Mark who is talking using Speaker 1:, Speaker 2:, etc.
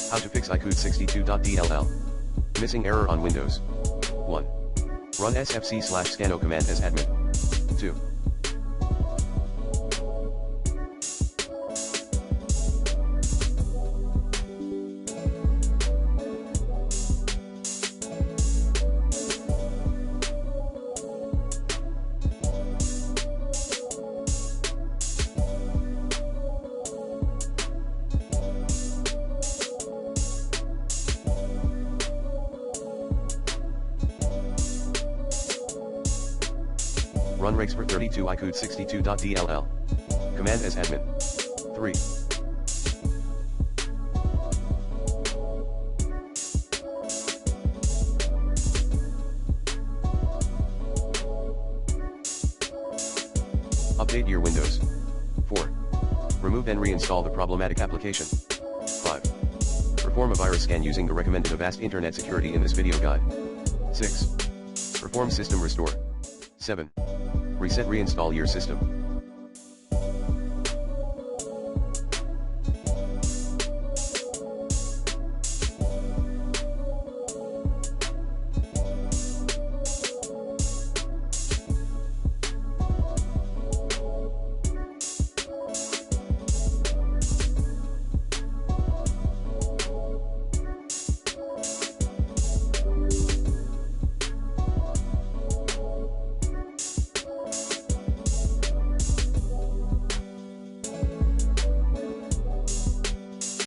Speaker 1: How to fix icudt62.dll. Missing error on Windows. 1. Run sfc/scanno command as admin. 2. Run rexpert32 icudt62.dll. Command as admin. 3. Update your Windows. 4. Remove and reinstall the problematic application. 5. Perform a virus scan using the recommended Avast Internet Security in this video guide. 6. Perform system restore. 7. Reset reinstall your system.